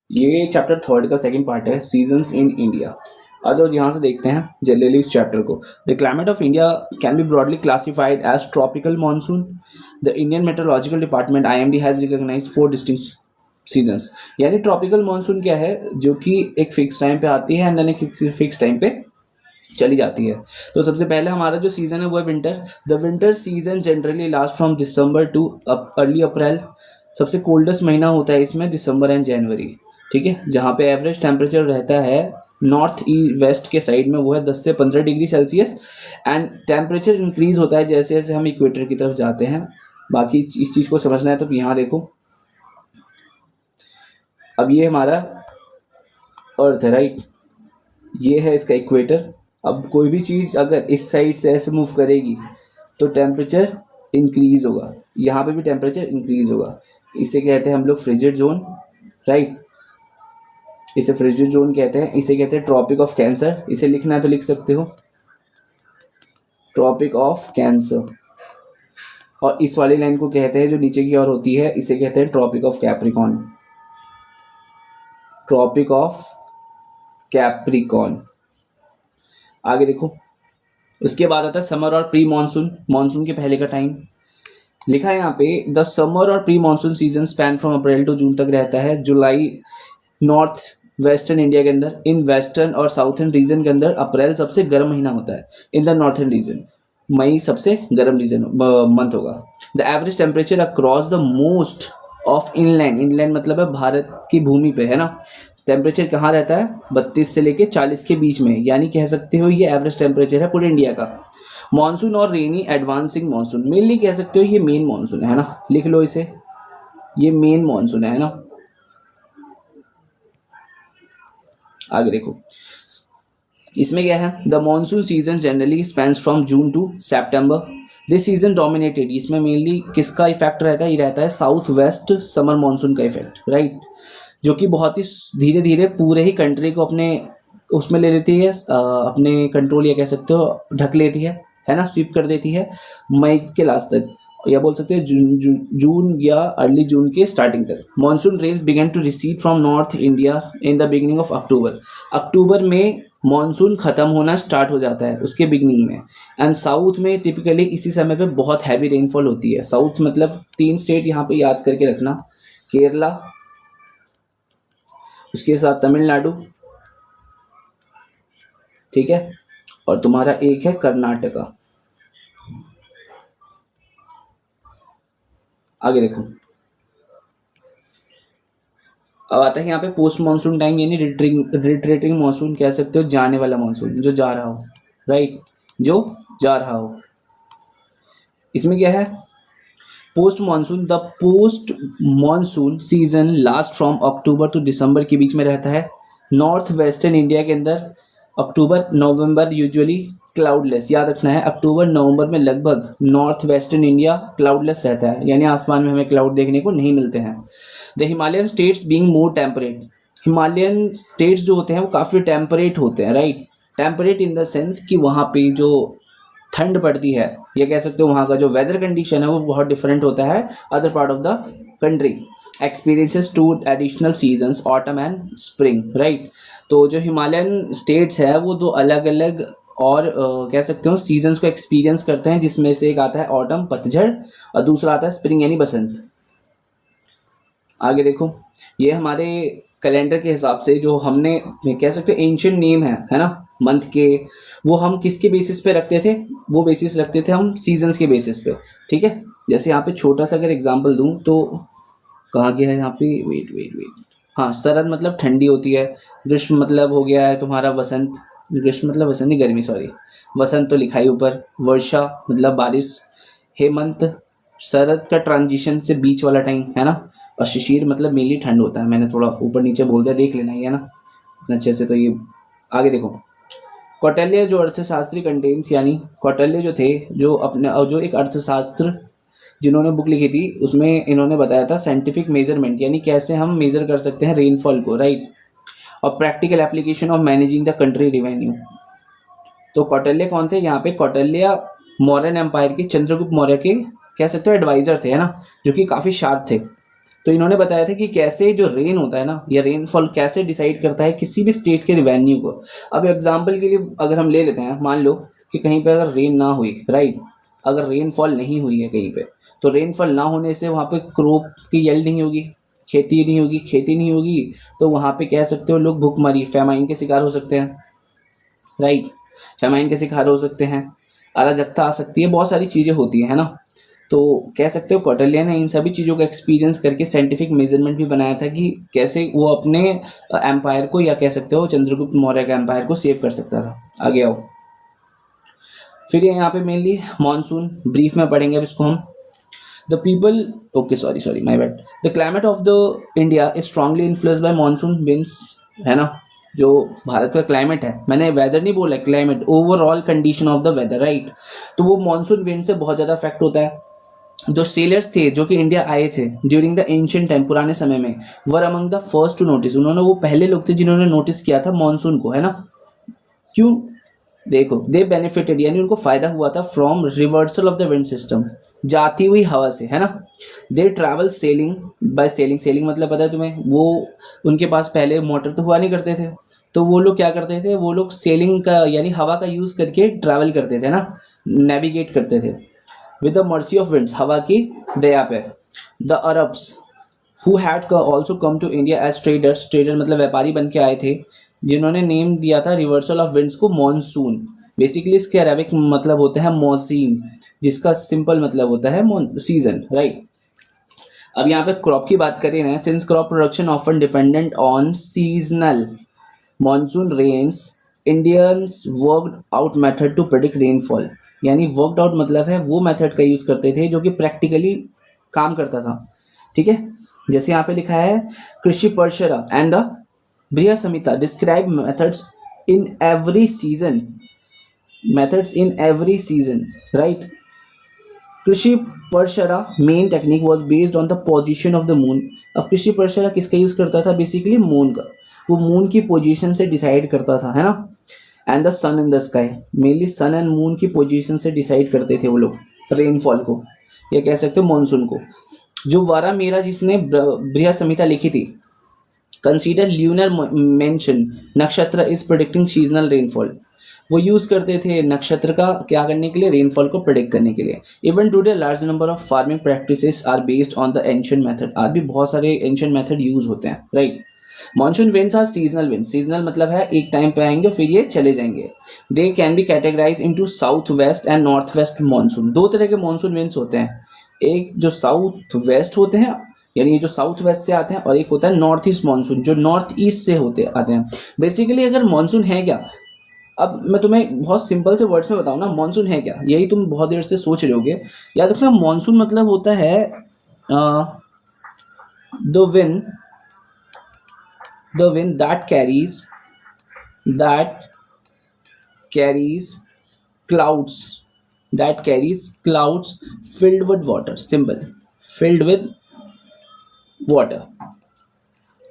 ये chapter third का second part है, सीजन्स इन इंडिया। आज और यहाँ से देखते हैं जनरली इस चैप्टर को। The climate of India can be broadly classified as tropical monsoon. The Indian meteorological department IMD has recognised 4 distinct seasons. यानी ट्रॉपिकल मानसून क्या है, जो कि एक फिक्स टाइम पे आती है एंड देन एक फिक्स टाइम पे चली जाती है। तो सबसे पहले हमारा जो सीजन है वो है winter. The winter season generally last from December to early April. सबसे कोल्डेस्ट महीना होता है इसमें दिसंबर एंड जनवरी, ठीक है। जहाँ पे एवरेज टेम्परेचर रहता है नॉर्थ वेस्ट के साइड में वो है 10 से 15 degree Celsius. And temperature increase होता है जैसे जैसे हम इक्वेटर की तरफ जाते हैं। बाकी इस चीज़ को समझना है तो यहाँ देखो, अब ये हमारा अर्थ है, राइट। ये है इसका इक्वेटर। अब कोई भी चीज़ अगर इस साइड से ऐसे मूव करेगी तो टेम्परेचर इंक्रीज होगा, यहाँ पे भी टेम्परेचर इंक्रीज होगा। इसे कहते हैं हम लोग फ्रिजिड जोन, राइट। इसे फ्रिजिड जोन कहते हैं। इसे कहते हैं ट्रॉपिक ऑफ कैंसर। इसे लिखना है तो लिख सकते हो, ट्रॉपिक ऑफ कैंसर। और इस वाली लाइन को कहते हैं जो नीचे की ओर होती है, इसे कहते हैं tropic of Capricorn. Tropic of Capricorn. आगे देखो, उसके बाद आता है समर और प्री मानसून, मानसून के पहले का टाइम। लिखा है यहाँ पे द समर और pre monsoon season span from April to June तक रहता है। जुलाई नॉर्थ वेस्टर्न इंडिया के अंदर, इन वेस्टर्न और साउथर्न रीजन के अंदर अप्रैल सबसे गर्म महीना होता है। इन द नॉर्थर्न रीजन मई सबसे गर्म रीजन मंथ होगा। The average temperature across the most of inland, inland मतलब है भारत की भूमि पे, है ना। टेम्परेचर कहाँ रहता है 32 से लेके 40 के बीच में, यानी कह सकते हो ये एवरेज टेम्परेचर है पूरे इंडिया का। मानसून और रेनी एडवांसिंग मानसून, मेनली कह सकते हो ये मेन मानसून है ना, लिख लो इसे, ये मेन मानसून है ना। आगे देखो, इसमें क्या है, the monsoon season generally spans from June to September. This season dominated, इसमें मेनली किसका इफेक्ट रहता है, ये रहता है साउथ वेस्ट समर मानसून का इफेक्ट, राइट। जो कि बहुत ही धीरे धीरे पूरे ही कंट्री को अपने उसमें ले लेती है, अपने कंट्रोल या कह सकते हो ढक लेती है ना, स्वीप कर देती है मई के लास्ट तक, या बोल सकते हैं जून या अर्ली जून के स्टार्टिंग तक। Monsoon rains begin to recede from north India in the beginning of October. October में मानसून खत्म होना स्टार्ट हो जाता है उसके बिगिनिंग में। एंड साउथ में टिपिकली इसी समय पे बहुत हैवी रेनफॉल होती है। साउथ मतलब 3 स्टेट यहाँ पे याद करके रखना, केरला, उसके साथ तमिलनाडु, ठीक है, और तुम्हारा एक है कर्नाटका। आगे देखो, अब आता है यहाँ पे पोस्ट मानसून टाइम, यानी रिट्रेटिंग मानसून कह सकते हो, जाने वाला मानसून, जो जा रहा हो, राइट, जो जा रहा हो। इसमें क्या है, post monsoon, the post monsoon season last from October to December के बीच में रहता है। नॉर्थ वेस्टर्न इंडिया के अंदर अक्टूबर नवंबर यूजुअली क्लाउडलेस, याद रखना है, अक्टूबर नवंबर में लगभग नॉर्थ वेस्टर्न इंडिया क्लाउडलेस रहता है, यानी आसमान में हमें क्लाउड देखने को नहीं मिलते हैं। The Himalayan states being more temperate, Himalayan states जो होते हैं वो काफ़ी टेम्परेट होते हैं, right. Temperate in the sense कि वहाँ पे जो ठंड पड़ती है, ये कह सकते हो वहाँ का जो वेदर कंडीशन है वो बहुत डिफरेंट होता है other part of the country. Experiences two additional seasons autumn and spring, right. तो जो हिमालयन स्टेट्स है वो 2 अलग अलग और कह सकते हो सीजन्स को एक्सपीरियंस करते हैं, जिसमें से एक आता है ऑटम पतझड़ और दूसरा आता है स्प्रिंग यानी बसंत। आगे देखो, ये हमारे कैलेंडर के हिसाब से जो हमने कह सकते हो एंशिएंट नेम है ना, मंथ के, वो हम किसके बेसिस पे रखते थे, वो बेसिस रखते थे हम सीजन्स के बेसिस पे, ठीक है। जैसे यहाँ पे छोटा सा अगर एग्जांपल दूं तो कहाँ गया है यहाँ पे, वेट, हाँ, शरद मतलब ठंडी होती है, ग्रीष्म मतलब हो गया है तुम्हारा वसंत, ग्रीष्म मतलब वसंत नहीं, गर्मी, सॉरी, वसंत तो लिखा ही ऊपर, वर्षा मतलब बारिश, हेमंत शरद का ट्रांजिशन से बीच वाला टाइम है ना, और शिशिर मतलब मेनली ठंड होता है। मैंने थोड़ा ऊपर नीचे बोल दिया, देख लेना, ये है ना इतना अच्छे से। तो ये आगे देखो, कौटिल्य जो अर्थशास्त्री कंटेन्स, यानी कौटिल्य जो थे, जो अपने जो एक अर्थशास्त्र जिन्होंने बुक लिखी थी, उसमें इन्होंने बताया था साइंटिफिक मेजरमेंट, यानी कैसे हम मेजर कर सकते हैं रेनफॉल को, राइट, और practical application of managing the country revenue. तो कौटिल्य कौन थे यहाँ पे, कौटिल्य मौर्यन एम्पायर के, चंद्रगुप्त मौर्य के कह सकते हो एडवाइजर थे, है ना, जो कि काफ़ी शार्प थे। तो इन्होंने बताया था कि कैसे जो रेन होता है ना या रेनफॉल कैसे डिसाइड करता है किसी भी स्टेट के रेवेन्यू को। अब एग्जाम्पल के लिए अगर हम ले लेते हैं, मान लो कि कहीं पे अगर रेन ना हुई, राइट, अगर रेनफॉल नहीं हुई है कहीं पे, तो रेनफॉल ना होने से वहाँ पे क्रॉप की येल्ड नहीं होगी, खेती नहीं होगी, खेती नहीं होगी, तो वहाँ पे कह सकते हो लोग भूखमरी, फेमाइन के शिकार हो सकते हैं, राइट, फेमाइन के शिकार हो सकते हैं, अराजकता आ सकती है, बहुत सारी चीज़ें होती है ना। तो कह सकते हो कौटिल्य ने इन सभी चीज़ों का एक्सपीरियंस करके साइंटिफिक मेजरमेंट भी बनाया था कि कैसे वो अपने एम्पायर को, या कह सकते हो चंद्रगुप्त मौर्य का एम्पायर को सेव कर सकता था। आगे आओ। फिर ये यहाँ पे मेनली मॉनसून ब्रीफ में पढ़ेंगे अब इसको हम। The people, okay sorry my bad, the climate of the India is strongly influenced by monsoon winds, है ना। जो भारत का क्लाइमेट है, मैंने वेदर नहीं बोला, climate, overall condition of the weather, right. तो वो मॉनसून विंड से बहुत ज़्यादा इफेक्ट होता है। जो सेलर्स थे जो कि इंडिया आए थे ड्यूरिंग द एंशिएंट टाइम, पुराने समय में, were among the first to notice, उन्होंने, वो पहले लोग थे जिन्होंने नोटिस किया था मॉनसून को, है ना। क्यों? देखो, दे बेनिफिटेड, यानी उनको फायदा हुआ था from reversal of the wind system, जाती हुई हवा से, है ना। दे travel selling by selling, selling मतलब पता है तुम्हें, वो उनके पास पहले मोटर तो हुआ नहीं करते थे, तो वो लोग क्या करते थे, वो लोग सेलिंग का यानी हवा का यूज करके ट्रैवल करते थे ना, नेविगेट करते थे with the mercy of winds, हवा की दया पे। The Arabs who had also come to India as traders, trader मतलब व्यापारी बन के आए थे, जिन्होंने नेम दिया था रिवर्सल ऑफ विंड्स को मॉनसून। बेसिकली इसके अरेबिक मतलब होता है मौसीम, जिसका सिंपल मतलब होता है सीजन, राइट। अब यहाँ पे क्रॉप की बात करें ना, since crop production often dependent on seasonal monsoon rains, Indians worked out method to predict rainfall, यानी वर्कड आउट मतलब है वो मेथड का यूज करते थे जो कि प्रैक्टिकली काम करता था, ठीक है। जैसे यहाँ पे लिखा है, कृषि परशरा and the Brihat Samhita describe methods in every season, right. Krishi Parashara main technique was based on the position of the moon. अब कृषि परशरा किसका यूज करता था, बेसिकली मून का, वो मून की पोजीशन से डिसाइड करता था, है ना। And the sun in the sky, mainly sun and moon की पोजीशन से डिसाइड करते थे वो लोग रेनफॉल को, या कह सकते हो मॉनसून को। जो वारा मेरा जिसने बृहत संहिता लिखी थी, कंसीडर ल्यूनर मेंशन नक्षत्र इज प्रोडिक्टिंग सीजनल रेनफॉल, वो यूज करते थे नक्षत्र का क्या करने के लिए, रेनफॉल को प्रेडिक्ट करने के लिए। Even today large number of farming practices are based on the ancient method, आज भी बहुत सारे एंशिएंट मेथड यूज होते हैं, right. Monsoon winds are seasonal wind, seasonal मतलब है एक टाइम पे आएंगे फिर ये चले जाएंगे। They can be categorise into south west and north west monsoon. दो तरह के मॉनसून विंड्स होते हैं, एक जो साउथ वेस्ट होते हैं, यानी ये जो साउथ वेस्ट से आते हैं, और एक होता है नॉर्थ ईस्ट मानसून, जो नॉर्थ ईस्ट से होते आते हैं। बेसिकली अगर मानसून है क्या, अब मैं तुम्हें बहुत सिंपल से वर्ड्स में बताऊं ना, मानसून है क्या, यही तुम बहुत देर से सोच रहे होगे। याद रखना, मानसून मतलब होता है the wind that carries clouds filled with water, simple, filled with water।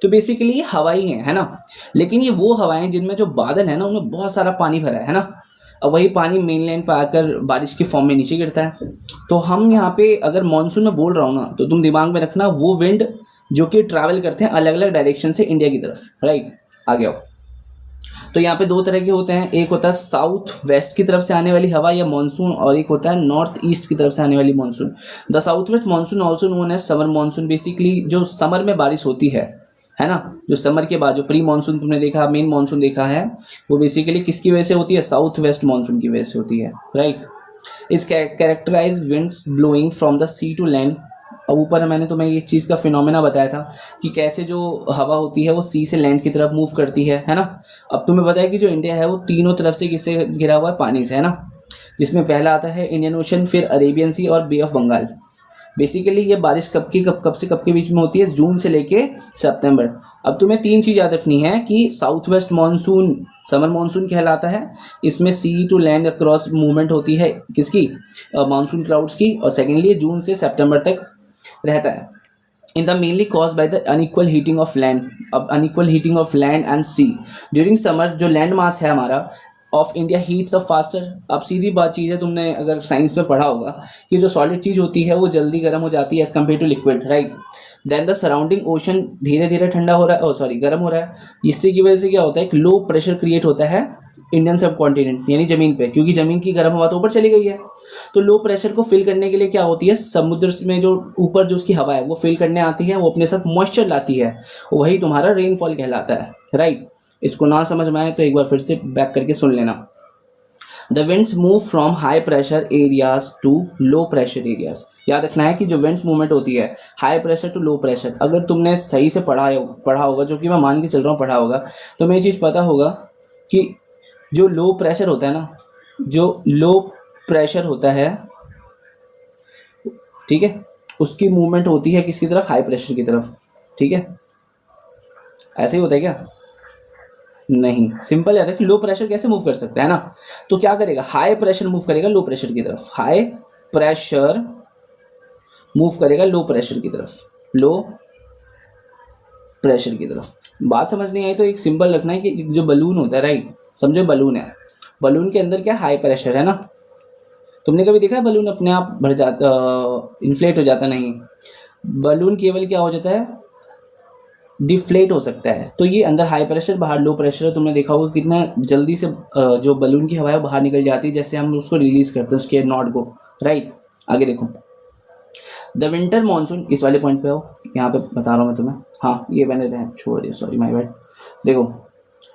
तो बेसिकली ये हवाई है ना, लेकिन ये वो हवाएं जिनमें जो बादल है ना, उनमें बहुत सारा पानी भरा है ना। अब वही पानी मेनलैंड पर आकर बारिश के फॉर्म में नीचे गिरता है। तो हम यहाँ पे अगर मानसून में बोल रहा हूँ ना, तो तुम दिमाग में रखना वो विंड जो कि ट्रैवल करते हैं अलग अलग डायरेक्शन से इंडिया की तरफ, राइट। आगे आओ। तो यहाँ पे दो तरह के होते हैं, एक होता है साउथ वेस्ट की तरफ से आने वाली हवा या मानसून, और एक होता है नॉर्थ ईस्ट की तरफ से आने वाली monsoon. The south west monsoon also known as summer monsoon, basically जो समर में बारिश होती है ना, जो समर के बाद जो प्री मानसून तुमने देखा, मेन मानसून देखा है, वो बेसिकली किसकी वजह से होती है, साउथ वेस्ट मानसून की वजह से होती है, right. Is characterise winds blowing from the sea to land. अब ऊपर मैंने तुम्हें इस चीज़ का फिनोमेना बताया था कि कैसे जो हवा होती है वो सी से लैंड की तरफ मूव करती है ना। अब तुम्हें पता है कि जो इंडिया है वो तीनों तरफ से किससे घिरा हुआ है, पानी से, है ना। जिसमें पहला आता है इंडियन ओशन, फिर अरेबियन सी और बे ऑफ बंगाल। बेसिकली ये बारिश कब से कब के बीच में होती है, जून से लेके सितंबर। अब तुम्हें तीन चीज़ याद रखनी है कि south west monsoon summer monsoon कहलाता है, इसमें सी टू लैंड अक्रॉस मूवमेंट होती है किसकी, मानसून क्लाउड्स की, और सेकेंडली जून से सितंबर तक रहता है। In the mainly cause by the unequal heating of land. अब unequal heating of land and sea during summer, जो लैंड मास है हमारा of India heats up faster. अब सीधी बात चीज़ है, तुमने अगर साइंस में पढ़ा होगा कि जो सॉलिड चीज़ होती है वो जल्दी गर्म हो जाती है as compare to liquid, right. Then the surrounding ocean धीरे धीरे ठंडा हो रहा है, सॉरी गर्म हो रहा है। इससे की वजह से क्या होता है, एक लो प्रेशर क्रिएट होता है इंडियन सब कॉन्टिनेंट यानी जमीन पे, क्योंकि जमीन की गर्म हवा तो ऊपर चली गई है। तो लो प्रेशर को फिल करने के लिए क्या होती है, समुद्र में जो ऊपर जो उसकी हवा है वो फिल करने आती है, वो अपने साथ मॉइस्चर लाती है, वही तुम्हारा रेनफॉल कहलाता है, राइट। इसको ना समझ में आए तो एक बार फिर से बैक करके सुन लेना। The winds move from high pressure areas to low pressure areas. याद रखना है कि जो विंड्स मूवमेंट होती है high pressure to low pressure, अगर तुमने सही से पढ़ा होगा, जो कि मैं मान के चल रहा हूँ पढ़ा होगा, तो मैं ये चीज़ पता होगा कि जो लो प्रेशर होता है ना, जो लो प्रेशर होता है, ठीक है, उसकी मूवमेंट होती है किसकी तरफ, हाई प्रेशर की तरफ, ठीक है। ऐसे ही होता है क्या, नहीं, सिंपल है कि लो प्रेशर कैसे मूव कर सकता है ना, तो क्या करेगा, हाई प्रेशर मूव करेगा लो प्रेशर की तरफ, हाई प्रेशर मूव करेगा लो प्रेशर की तरफ, लो प्रेशर की तरफ। बात समझ नहीं आई तो एक सिंबल रखना है कि जो बलून होता है, राइट, समझो बलून है, बलून के अंदर क्या हाई प्रेशर है ना। तुमने कभी देखा है बलून अपने आप भर जाता, इन्फ्लेट हो जाता, नहीं, बलून केवल क्या हो जाता है, डिफ्लेट हो सकता है। तो ये अंदर हाई प्रेशर बाहर लो प्रेशर है, तुमने देखा होगा कितना जल्दी से जो बलून की हवा है बाहर निकल जाती है, जैसे हम उसको रिलीज करते हैं उसके नॉट को, राइट। आगे देखो, द विंटर मानसून, इस वाले पॉइंट पे हो, यहाँ पे बता रहा हूँ मैं तुम्हें, हाँ ये मैंने छोड़ दिया, सॉरी माय बैड। देखो,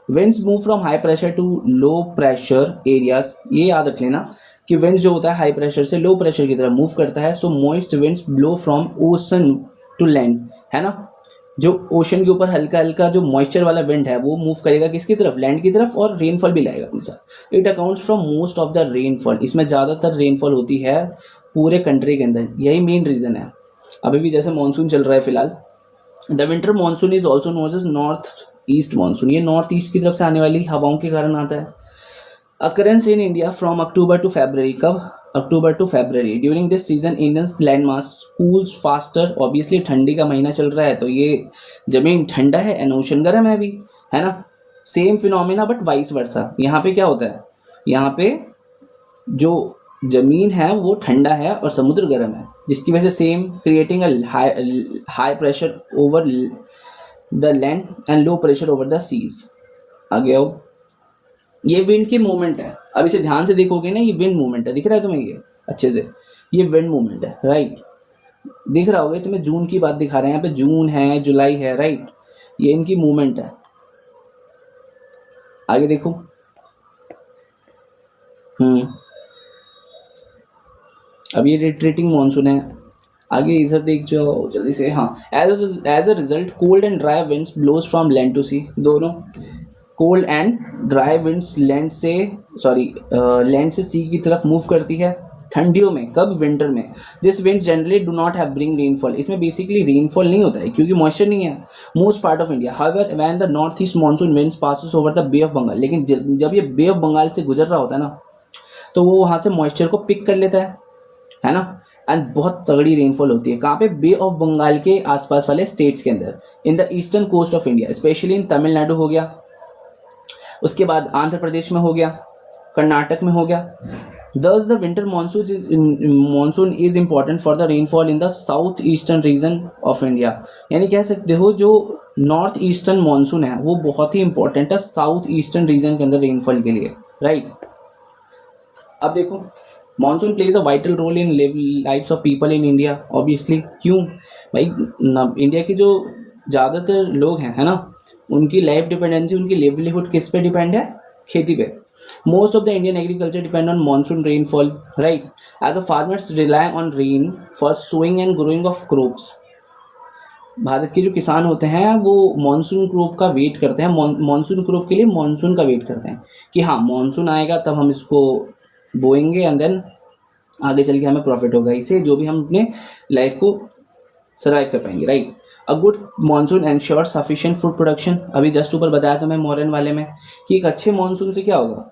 winds move from high pressure to low pressure areas, ये याद रख लेना कि विंड्स जो होता है हाई प्रेशर से लो प्रेशर की तरफ मूव करता है। So moist winds blow from ocean to land, है ना, जो ओशन के ऊपर हल्का हल्का जो मॉइस्चर वाला विंड है वो मूव करेगा किसकी तरफ, लैंड की तरफ, और रेनफॉल भी लाएगा अपने साथ। It accounts from most of the rainfall, इसमें ज़्यादातर रेनफॉल होती है पूरे कंट्री के अंदर, यही मेन रीज़न है। अभी भी जैसे मानसून चल रहा है फिलहाल, the winter monsoon is also known as north east monsoon, ये नॉर्थ ईस्ट की तरफ से आने वाली हवाओं के कारण आता है। Occurrence in India from October to February, कब, October to February. During this season Indians land mass cools faster, obviously ठंडी का महीना चल रहा है तो ये जमीन ठंडा है एंड ओशन गर्म है अभी, है ना। Same phenomena but vice versa, यहाँ पे क्या होता है, यहाँ पे जो जमीन है वो ठंडा है और समुद्र गर्म है, जिसकी वजह से same creating high pressure over the land and low pressure over the seas. आगे आओ, ये विंड की मूवमेंट है, अब इसे ध्यान से देखोगे ना, ये विंड मूवमेंट है, दिख रहा है तुम्हें ये अच्छे से, ये विंड मूवमेंट है, राइट, दिख रहा होगा तुम्हें, जून की बात दिखा रहे हैं यहाँ पे, जून है जुलाई है, राइट, ये इनकी मूवमेंट है। आगे देखो, अब ये रिट्रीटिंग मानसून है, आगे इधर देख जाओ जल्दी से, हाँ, as a result cold and dry winds blows from land to sea, दोनों cold and dry winds land से सी की तरफ मूव करती है ठंडियों में, कब, विंटर में। This wind generally do not have bring rainfall, इसमें बेसिकली रेनफॉल नहीं होता है क्योंकि मॉइस्चर नहीं है most part of India. However when the north east monsoon winds passes over the bay of Bengal, लेकिन जब ये बे ऑफ बंगाल से गुजर रहा होता है ना, तो वो वहाँ से मॉइस्चर को पिक कर लेता है ना, एंड बहुत तगड़ी रेनफॉल होती है। कहाँ पे, बे ऑफ बंगाल के आसपास वाले स्टेट्स के अंदर, in the eastern coast of India, especially in Tamil Nadu हो गया, उसके बाद आंध्र प्रदेश में हो गया, कर्नाटक में हो गया। Thus the winter monsoon is important for the rainfall in the south eastern region of India, यानी कह सकते हो जो नॉर्थ ईस्टर्न मानसून है वो बहुत ही इंपॉर्टेंट है साउथ ईस्टर्न रीजन के अंदर रेनफॉल के लिए, राइट। अब देखो, monsoon plays a vital role in lifes of people in India, obviously, क्यों भाई, इंडिया के जो ज़्यादातर लोग हैं, है ना, उनकी लाइफ डिपेंडेंसी, उनकी लिवलीहुड किस पे डिपेंड है, खेती पे। Most of the Indian agriculture depend on monsoon rainfall, right, as a farmers rely on rain for sowing and growing of crops. Bharat के जो किसान होते हैं वो मानसून क्रॉप का वेट करते हैं, मानसून क्रॉप के लिए मानसून का वेट करते हैं कि हाँ मानसून आएगा तब हम इसको बोएंगे एंड देन आगे चल के हमें प्रॉफिट होगा, इससे जो भी हम अपने लाइफ को सर्वाइव कर पाएंगे, right. A good monsoon ensure sufficient food production, अभी जस्ट ऊपर बताया था मैं मॉडर्न वाले में कि एक अच्छे मानसून से क्या होगा,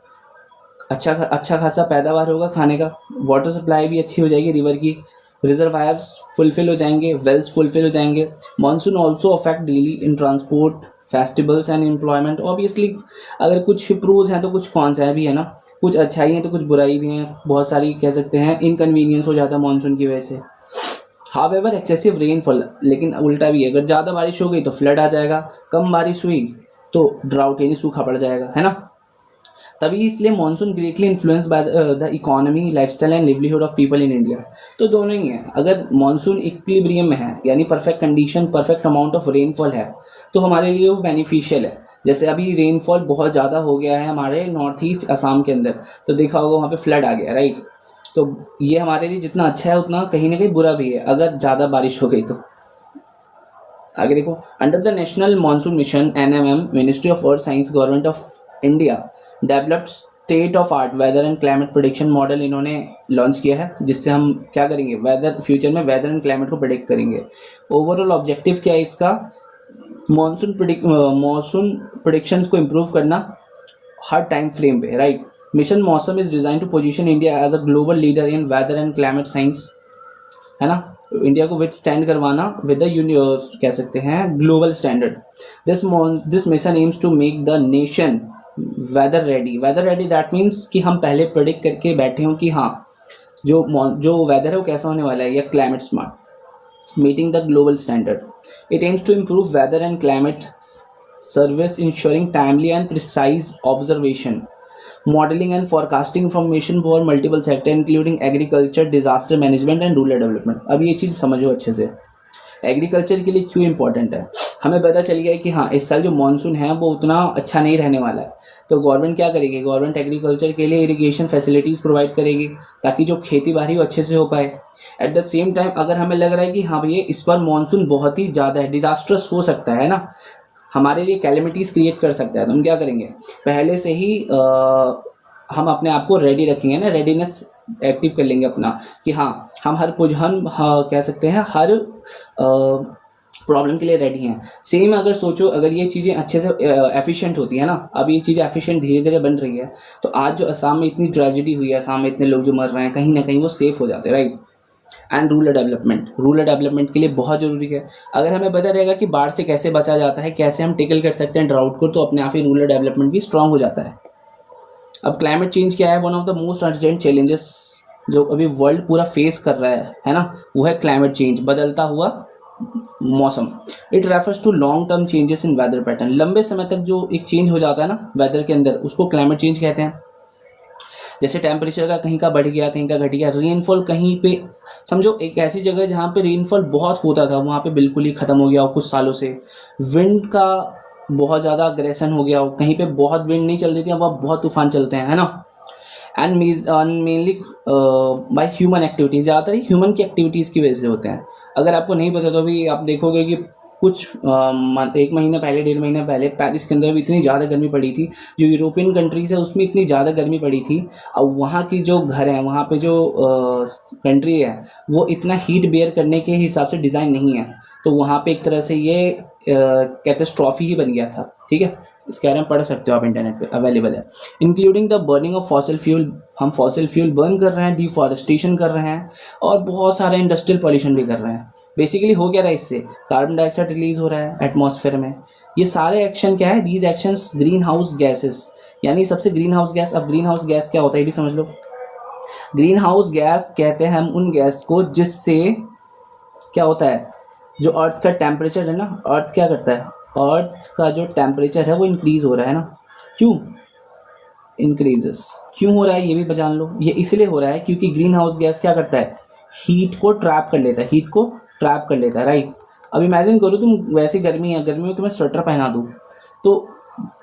अच्छा खासा पैदावार होगा खाने का, वाटर सप्लाई भी अच्छी हो जाएगी रिवर की, रिजर्वायर्स फुलफिल हो जाएंगे, वेल्स फुलफिल हो जाएंगे। Monsoon also affect daily in transport festivals and employment. Obviously अगर कुछ प्रोज हैं तो कुछ कॉन्स है भी, है ना, कुछ अच्छाई है तो कुछ बुराई भी हैं, बहुत सारी कह सकते हैं इनकन्वीनियंस हो जाता है मानसून की वजह से। हावेवर एक्सेसिव रेनफॉल, लेकिन उल्टा भी है, अगर ज़्यादा बारिश हो गई तो फ्लड आ जाएगा, कम बारिश हुई तो ड्राउट यानी सूखा पड़ जाएगा, है ना। तभी इसलिए monsoon greatly influence by the economy, lifestyle and livelihood of people in India. तो दोनों ही है, अगर मानसून इक्विलिब्रियम में है यानी perfect condition, perfect amount of rainfall है तो हमारे लिए वो बेनिफिशियल है। जैसे अभी रेनफॉल बहुत ज़्यादा हो गया है हमारे नॉर्थ ईस्ट असम के अंदर, तो देखा होगा वहाँ पे फ्लड आ गया, राइट। तो ये हमारे लिए जितना अच्छा है उतना कहीं ना कहीं बुरा भी है अगर ज़्यादा बारिश हो गई तो। आगे देखो, under the national monsoon mission NMM, ministry of earth science, government of India developed state of art weather and climate prediction model इन्होंने लॉन्च किया है, जिससे हम क्या करेंगे, वेदर, फ्यूचर में वेदर एंड क्लाइमेट को प्रिडिक्ट करेंगे। ओवरऑल ऑब्जेक्टिव क्या है इसका, मानसून प्रिडिक्शंस को इम्प्रूव करना हर टाइम फ्रेम पे, right. Mission Mausam is design to position India as a global leader in weather and climate science, है ना, इंडिया को विद स्टैंड करवाना विद कह सकते हैं global standard. This mission aims to make the nation weather ready. Weather ready that means कि हम पहले प्रेडिक्ट करके बैठे हों कि हाँ जो वेदर है वो कैसा होने वाला है, या climate smart, meeting the global standard. It aims to improve weather and climate service, ensuring timely and precise observation, modeling and forecasting information for multiple sector including agriculture, disaster management and rural development। अब ये चीज़ समझो अच्छे से, agriculture के लिए क्यों important है। हमें पता चल गया कि हाँ इस साल जो मानसून है वो उतना अच्छा नहीं रहने वाला है, तो गवर्नमेंट क्या करेगी, गवर्नमेंट एग्रीकल्चर के लिए इरिगेशन फैसिलिटीज़ प्रोवाइड करेगी ताकि जो खेती बाड़ी वो अच्छे से हो पाए। एट द सेम टाइम अगर हमें लग रहा है कि हाँ भैया इस बार मानसून बहुत ही ज़्यादा है, डिजास्ट्रस हो सकता है ना, हमारे लिए कैलेमिटीज़ क्रिएट कर सकता है, तो हम क्या करेंगे, पहले से ही हम अपने आप को रेडी रखेंगे ना, रेडीनेस एक्टिव कर लेंगे अपना कि हाँ हम कह सकते हैं हर प्रॉब्लम के लिए रेडी हैं। सेम अगर सोचो अगर ये चीज़ें अच्छे से एफिशिएंट होती है ना, अब ये चीज़ें एफिशिएंट धीरे धीरे बन रही है, तो आज जो असम में इतनी ट्रेजिडी हुई है, असम में इतने लोग जो मर रहे हैं, कहीं ना कहीं वो सेफ हो जाते हैं, राइट। एंड रूरल डेवलपमेंट के लिए बहुत ज़रूरी है। अगर हमें पता रहेगा कि बाढ़ से कैसे बचा जाता है, कैसे हम टेकल कर सकते हैं ड्राउट को, तो अपने आप ही रूरल डेवलपमेंट भी स्ट्रांग हो जाता है। अब क्लाइमेट चेंज क्या है, one of the most urgent challenges जो अभी वर्ल्ड पूरा फेस कर रहा है ना, वो है क्लाइमेट चेंज, बदलता हुआ मौसम। It refers to long term changes in weather pattern, लंबे समय तक जो एक चेंज हो जाता है ना वेदर के अंदर, उसको क्लाइमेट चेंज कहते हैं। जैसे टेम्परेचर का कहीं का बढ़ गया, कहीं का घट गया, रेनफॉल कहीं पे समझो एक ऐसी जगह जहाँ पे रेनफॉल बहुत होता था वहाँ पे बिल्कुल ही खत्म हो गया हो कुछ सालों से, विंड का बहुत ज़्यादा अग्रेशन हो गया हो, कहीं पे बहुत विंड नहीं चलती थी, अब बहुत तूफान चलते हैं, है ना। And mainly by human activities, ज़्यादातर ह्यूमन की एक्टिविटीज़ की वजह से होते हैं। अगर आपको नहीं पता तो भी आप देखोगे कि कुछ एक महीना पहले, 1.5 महीना पहले पेरिस के अंदर भी इतनी ज़्यादा गर्मी पड़ी थी, जो यूरोपियन कंट्रीज़ है उसमें इतनी ज़्यादा गर्मी पड़ी थी। अब वहाँ की जो घर है, वहाँ पे जो कंट्री है वो इतना हीट बेयर करने के हिसाब से डिज़ाइन नहीं है, तो वहाँ पे एक तरह से ये कैटास्ट्रॉफी ही बन गया था, ठीक है। इसके बारे में पढ़ सकते हो आप, इंटरनेट पे अवेलेबल है। Including the burning of fossil fuel, हम फॉसिल फ्यूल बर्न कर रहे हैं, डिफॉरेस्टेशन कर रहे हैं, और बहुत सारा इंडस्ट्रियल पॉल्यूशन भी कर रहे हैं। बेसिकली हो क्या रहा है, इससे कार्बन डाइऑक्साइड रिलीज हो रहा है एटमॉस्फेयर में। ये सारे एक्शन क्या है, these actions green house gases, यानी सबसे ग्रीन हाउस गैस। अब ग्रीन हाउस गैस क्या होता है ये भी समझ लो। ग्रीन हाउस गैस कहते हैं हम उन गैस को जिससे क्या होता है, जो अर्थ का टेम्परेचर है ना, अर्थ क्या करता है, अर्थ का जो टेम्परेचर है वो इंक्रीज हो रहा है ना। क्यों इंक्रीजेस, क्यों हो रहा है ये भी जान लो। ये इसलिए हो रहा है क्योंकि ग्रीन हाउस गैस क्या करता है, हीट को ट्रैप कर लेता है, हीट को ट्रैप कर लेता है, राइट। अब इमेजिन करो तुम वैसे गर्मी है, गर्मी में तुम्हें स्वेटर पहना दूँ तो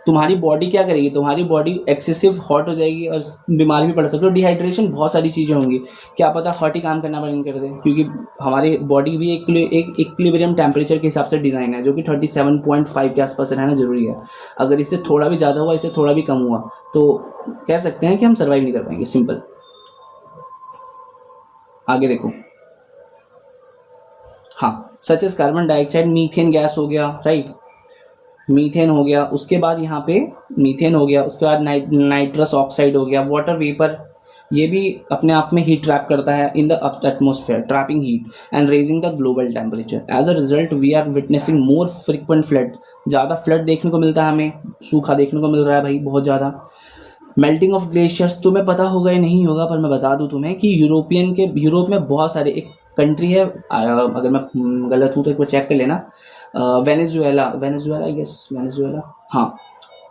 तुम्हारी बॉडी क्या करेगी, तुम्हारी बॉडी एक्सेसिव हॉट हो जाएगी और बीमार भी पड़ सकते हो, डिहाइड्रेशन, बहुत सारी चीज़ें होंगी। क्या पता हॉट ही काम करना बंद कर दे, क्योंकि हमारी बॉडी भी एक इक्विलिब्रियम टेम्परेचर के हिसाब से डिज़ाइन है, जो कि 37.5 के आसपास रहना जरूरी है। अगर इससे थोड़ा भी ज़्यादा हुआ, इससे थोड़ा भी कम हुआ, तो कह सकते हैं कि हम सर्वाइव नहीं कर पाएंगे, सिंपल। आगे देखो, हाँ, such as carbon dioxide, methane gas हो गया, राइट, मीथेन हो गया, उसके बाद यहाँ पे मीथेन हो गया, उसके बाद नाइट्रस ऑक्साइड हो गया, वाटर वेपर, ये भी अपने आप में हीट ट्रैप करता है in the atmosphere, trapping heat and raising the global temperature. As a result we are witnessing more frequent flood, ज़्यादा फ्लड देखने को मिलता है हमें, सूखा देखने को मिल रहा है भाई बहुत ज़्यादा। मेल्टिंग ऑफ ग्लेशियर्स, तुम्हें पता होगा या नहीं होगा पर मैं बता दूं तुम्हें कि यूरोप में बहुत सारे, एक कंट्री है, अगर मैं गलत हूँ तो एक बार चेक कर लेना, वेनेजुएला, वेनेजुएला, यस वेनेजुएला, हाँ,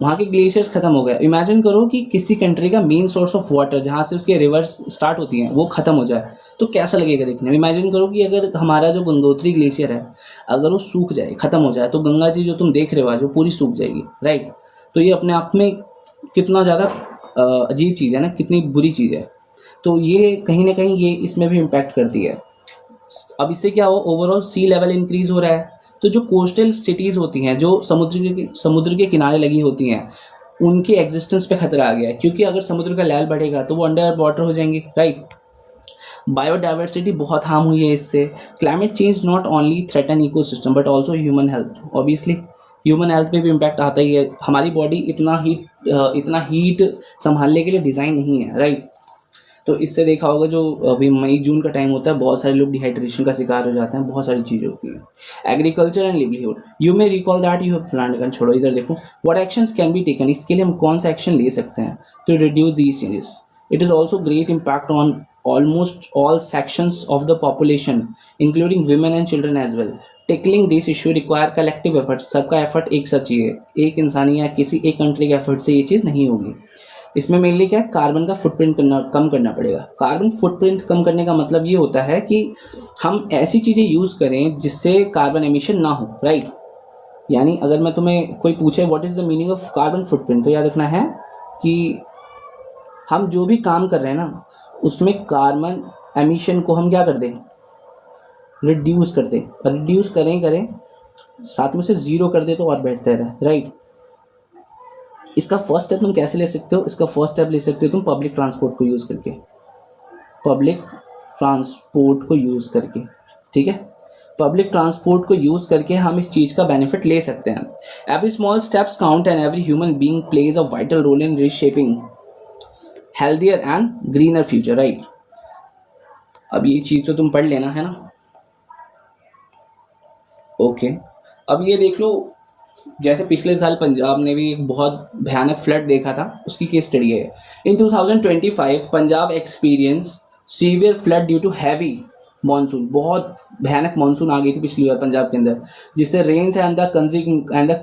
वहाँ के ग्लेशियर्स खत्म हो गए। इमेजिन करो कि किसी कंट्री का मेन सोर्स ऑफ वाटर जहाँ से उसके रिवर्स स्टार्ट होती हैं वो खत्म हो जाए तो कैसा लगेगा देखने में। इमेजिन करो कि अगर हमारा जो गंगोत्री ग्लेशियर है अगर वो सूख जाए, खत्म हो जाए, तो गंगा जी जो तुम देख रहे हो आज वो पूरी सूख जाएगी, राइट। तो ये अपने आप में कितना ज़्यादा अजीब चीज़ है ना, कितनी बुरी चीज़ है। तो ये कहीं ना कहीं ये इसमें भी इम्पैक्ट करती है। अब इससे क्या हो, ओवरऑल सी लेवल इंक्रीज हो रहा है, तो जो कोस्टल सिटीज़ होती हैं, जो समुद्र के किनारे लगी होती हैं, उनके एग्जिस्टेंस पे खतरा आ गया है, क्योंकि अगर समुद्र का लेवल बढ़ेगा तो वो अंडर वाटर हो जाएंगे, राइट। बायोडाइवर्सिटी बहुत हार्म हुई है इससे। Climate change not only threaten ecosystem but also human health. Obviously human health पे भी इम्पैक्ट आता ही है, हमारी बॉडी इतना हीट संभालने के लिए डिज़ाइन नहीं है, राइट। तो इससे देखा होगा जो अभी मई जून का टाइम होता है बहुत सारे लोग डिहाइड्रेशन का शिकार हो जाते हैं, बहुत सारी चीज़ें होती हैं। Agriculture and livelihood, you may recall that you have planned, छोड़ो इधर देखो, what actions can be taken, इसके लिए हम कौन सा एक्शन ले सकते हैं to reduce these changes. It is also great impact on almost all sections of the population including women and children as well. Tackling this issue require collective efforts, सबका effort एक साथ चाहिए, एक इंसानी या किसी एक कंट्री के एफर्ट से ये चीज़ नहीं होगी। इसमें मेनली क्या है, कार्बन का फुटप्रिंट कम करना पड़ेगा। कार्बन फुटप्रिंट कम करने का मतलब ये होता है कि हम ऐसी चीज़ें यूज़ करें जिससे कार्बन एमिशन ना हो, राइट। यानी अगर मैं तुम्हें कोई पूछे what is the meaning of carbon footprint, तो याद रखना है कि हम जो भी काम कर रहे हैं ना उसमें कार्बन एमिशन को हम क्या कर दें, रिड्यूस कर दें। रिड्यूस करें साथ में से ज़ीरो कर दे तो और बेहतर है, राइट। इसका फर्स्ट स्टेप तुम कैसे ले सकते हो, इसका फर्स्ट स्टेप ले सकते हो तुम पब्लिक ट्रांसपोर्ट को यूज़ करके, पब्लिक ट्रांसपोर्ट को यूज़ करके, ठीक है। पब्लिक ट्रांसपोर्ट को यूज़ करके हम इस चीज़ का बेनिफिट ले सकते हैं। Every small steps count and every human being plays a vital role in reshaping healthier and greener future, right. अब ये चीज़ तो तुम पढ़ लेना है ना, ओके। अब ये देख लो, जैसे पिछले साल पंजाब ने भी एक बहुत भयानक फ्लड देखा था, उसकी केस स्टडी है। In 2025 Punjab experience severe flood due to heavy monsoon, बहुत भयानक मानसून आ गई थी पिछली बार पंजाब के अंदर, जिससे rains and the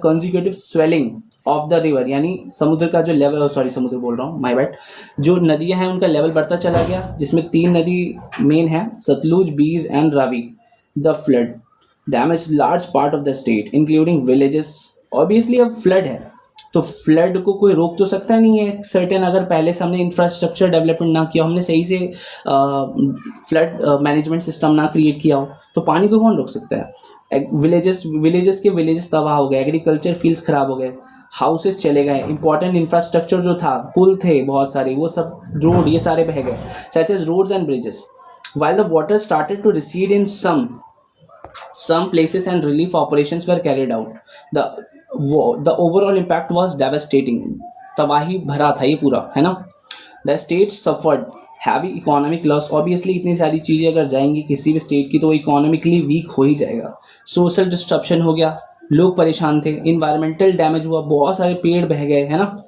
consecutive swelling of the river, यानी समुद्र का जो लेवल, सॉरी समुद्र बोल रहा हूँ, माय बैड, जो नदियां हैं उनका लेवल बढ़ता चला गया, जिसमें 3 नदी मेन है, सतलुज, बीज and Ravi. The flood damage large part of the state including villages. Obviously अब फ्लड है तो फ्लड को कोई रोक तो सकता नहीं है सर्टेन, अगर पहले से हमने इंफ्रास्ट्रक्चर डेवलपमेंट ना किया, हमने सही से फ्लड मैनेजमेंट सिस्टम ना क्रिएट किया हो, तो पानी को कौन रोक सकता है। विलेजेस तबाह हो गए, एग्रीकल्चर फील्ड्स खराब हो गए, हाउसेस चले गए, इंपॉर्टेंट इंफ्रास्ट्रक्चर जो था, पुल थे बहुत सारे, वो सब, रोड, ये सारे बह गए, such as roads and bridges. while the water started to recede in some places and relief operations were carried out, the overall impact was devastating. तबाही भरा था ये पूरा, है ना। The state suffered heavy economic loss. Obviously इतनी सारी चीज़ें अगर जाएंगी किसी भी स्टेट की तो वो इकोनॉमिकली वीक हो ही जाएगा। सोशल डिस्ट्रप्शन हो गया, लोग परेशान थे, इन्वायरमेंटल डैमेज हुआ, बहुत सारे पेड़ बह गए, है ना।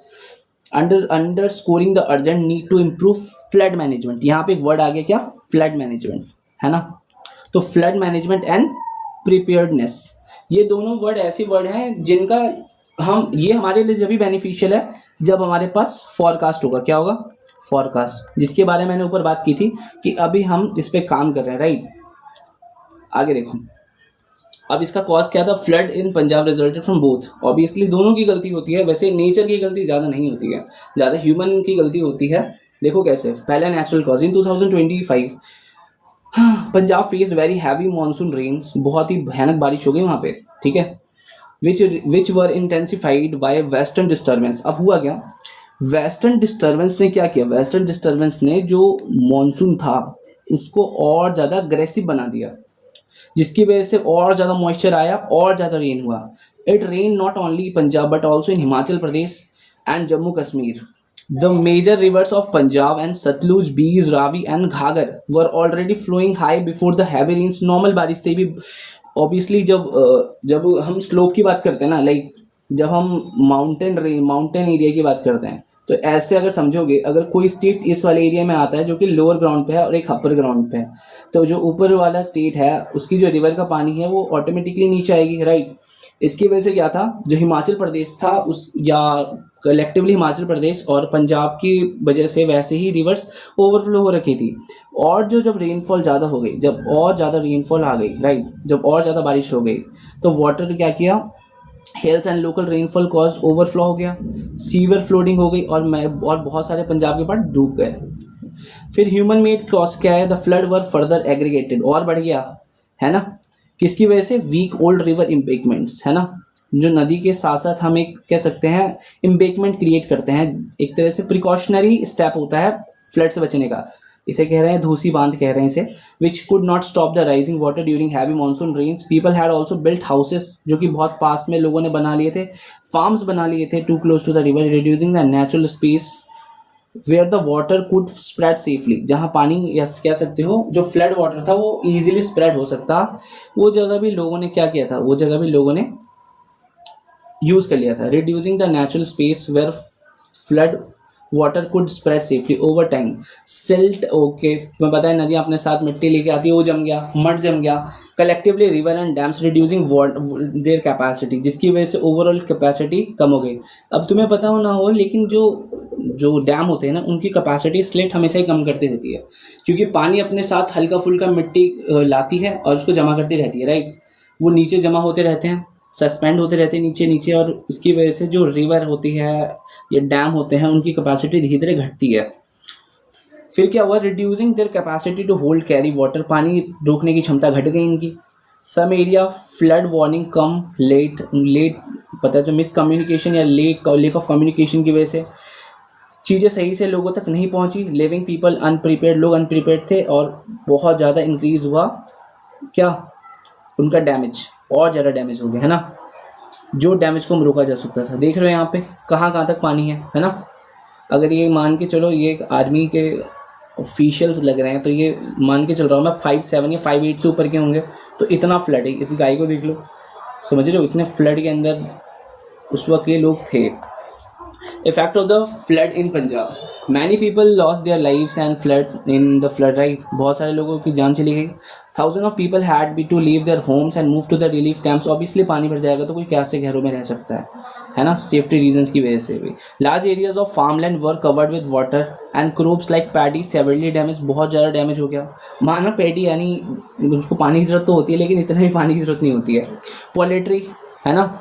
Underscoring the urgent need to improve flood management, यहाँ पे एक वर्ड आ गया क्या, फ्लड मैनेजमेंट, है ना। तो फ्लड मैनेजमेंट एंड प्रिपेयर्डनेस, ये दोनों वर्ड ऐसे वर्ड हैं जिनका ये हमारे लिए जब भी बेनिफिशियल है जब हमारे पास फॉरकास्ट होगा। क्या होगा, फॉरकास्ट, जिसके बारे में मैंने ऊपर बात की थी कि अभी हम इस पे काम कर रहे हैं, राइट। आगे देखो, अब इसका कॉज क्या था, flood in Punjab resulted from both. Obviously दोनों की गलती होती है, वैसे नेचर की गलती ज़्यादा नहीं होती है, ज़्यादा ह्यूमन की गलती होती है। देखो कैसे, पहला natural cause, in 2025 Punjab face very heavy monsoon rains, बहुत ही भयानक बारिश हो गई वहाँ पे, ठीक है, विच वर इंटेंसिफाइड बाय वेस्टर्न डिस्टर्बेंस। अब हुआ क्या, वेस्टर्न डिस्टर्बेंस ने क्या किया, वेस्टर्न डिस्टर्बेंस ने जो मानसून था उसको और ज़्यादा अग्रेसिव बना दिया, जिसकी वजह से और ज़्यादा मॉइस्चर आया, और ज़्यादा रेन हुआ। It rain not only Punjab but also in Himachal Pradesh and Jammu Kashmir. The major rivers of Punjab and Satluj, Beas, Ravi and Ghagar were already flowing high before the heavy rains. Normal बारिश से भी obviously जब हम slope की बात करते हैं ना, लाइक जब हम माउंटेन एरिया की बात करते हैं, तो ऐसे अगर समझोगे, अगर कोई स्टेट इस वाले एरिया में आता है जो कि लोअर ग्राउंड पे है और एक अपर ग्राउंड पे है, तो जो ऊपर वाला स्टेट है उसकी जो रिवर का पानी है वो ऑटोमेटिकली नीचे आएगी, राइट। इसकी वजह से क्या था, जो हिमाचल प्रदेश था उस या कलेक्टिवली हिमाचल प्रदेश और पंजाब की वजह से वैसे ही रिवर्स ओवरफ्लो हो रखी थी। और जब रेनफॉल ज़्यादा हो गई, जब और ज़्यादा रेनफॉल आ गई, राइट, जब और ज़्यादा बारिश हो गई, तो वाटर क्या किया, hills and local rainfall cause overflow हो गया, सीवर फ्लोडिंग हो गई और बहुत सारे पंजाब के पार्ट डूब गए। फिर ह्यूमन मेड कॉज क्या है, the flood were further aggregated, और बढ़ गया, है ना, किसकी वजह से, वीक ओल्ड रिवर इम्बेकमेंट्स, है ना, जो नदी के साथ साथ हम एक कह सकते हैं इम्बेकमेंट क्रिएट करते हैं, एक तरह से प्रिकॉशनरी स्टेप होता है फ्लड से बचने का, इसे कह रहे हैं धूसी बांध कह रहे हैं इसे, which could not stop the rising water during heavy monsoon rains. People had also built houses, जो कि बहुत पास में लोगों ने बना लिए थे, फार्म्स बना लिए थे too close to the river, reducing the natural space where the water could spread safely, जहाँ पानी या कह सकते हो जो फ्लड वाटर था वो इजीली स्प्रेड हो सकता, वो जगह भी लोगों ने क्या किया था, वो जगह भी लोगों ने यूज कर लिया था। Reducing the natural space where flood water could spread safely over time. Silt, okay, तुम्हें पता है नदियाँ अपने साथ मिट्टी लेके आती है, वो जम गया, मड जम गया। Collectively river and dams reducing their capacity, जिसकी वजह से ओवरऑल कैपेसिटी कम हो गई। अब तुम्हें पता हो ना हो, लेकिन जो डैम होते हैं ना, उनकी कैपेसिटी स्लेट हमेशा ही कम करती रहती है, क्योंकि पानी अपने साथ हल्का फुल्का मिट्टी लाती है और उसको जमा करती रहती है, राइट। वो नीचे जमा होते रहते हैं, सस्पेंड होते रहते हैं नीचे नीचे, और उसकी वजह से जो रिवर होती है या डैम होते हैं उनकी कैपेसिटी धीरे धीरे घटती है। फिर क्या हुआ, reducing their capacity to hold carry water, पानी रोकने की क्षमता घट गई इनकी। Some area flood warning came late, पता है जो मिसकम्युनिकेशन या लेक ऑफ कम्युनिकेशन की वजह से चीज़ें सही से लोगों तक नहीं पहुंची। लिविंग पीपल अनप्रिपेयर्ड, लोग अनप्रिपेयर्ड थे, और बहुत ज़्यादा इंक्रीज हुआ क्या, उनका डैमेज, और ज़्यादा डैमेज हो गया, है ना, जो डैमेज को हम रोका जा सकता था। देख रहे हो यहाँ पे कहाँ तक पानी है ना। अगर ये मान के चलो, ये एक आर्मी के ऑफिशियल्स लग रहे हैं, तो ये मान के चल रहा हूँ मैं 5'7" या 5'8" से ऊपर के होंगे, तो इतना फ्लड है। इस गाय को देख लो, समझ रहे हो, इतने फ्लड के अंदर उस वक्त ये लोग थे। Effect of the flood in Punjab. Many people lost their lives and fled in the flood, right? बहुत सारे लोगों की जान चली गई। Thousands of people had to leave their homes and move to the relief camps. Obviously पानी भर जाएगा तो कोई कैसे घरों में रह सकता है ना, सेफ्टी रीजंस की वजह से भी। Large areas of farmland were covered with water and crops like paddy severely damaged. बहुत ज़्यादा डैमेज हो गया। माना पैडी यानी उसको पानी की ज़रूरत तो होती है, लेकिन इतना भी पानी की ज़रूरत नहीं होती है। पोल्ट्री, है ना,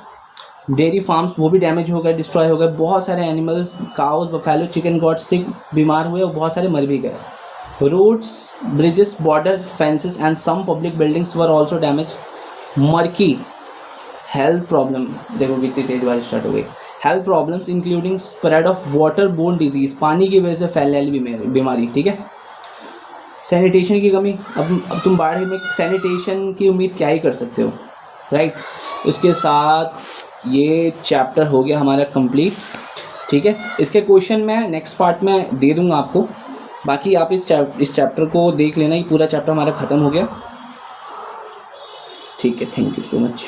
डेयरी फार्म्स वो भी डैमेज हो गए, डिस्ट्रॉय हो गए। बहुत सारे animals, cows, buffalo, chicken, goats से बीमार हुए और बहुत सारे मर भी गए। Roads, bridges, border fences and some public buildings were also damage. Murky, health problem, देखो कितनी तेज बारिश स्टार्ट हो गई। Health problems including spread of water borne disease, पानी की वजह से फैलने वाली बीमारी, ठीक है। सैनिटेशन की कमी, अब तुम बाढ़ में सैनिटेशन की उम्मीद क्या ही कर सकते हो, राइट। उसके साथ ये चैप्टर हो गया हमारा कंप्लीट, ठीक है। इसके क्वेश्चन मैं नेक्स्ट पार्ट में दे दूंगा आपको, बाकी आप इस चैप्टर को देख लेना, ये पूरा चैप्टर हमारा ख़त्म हो गया, ठीक है। Thank you so much.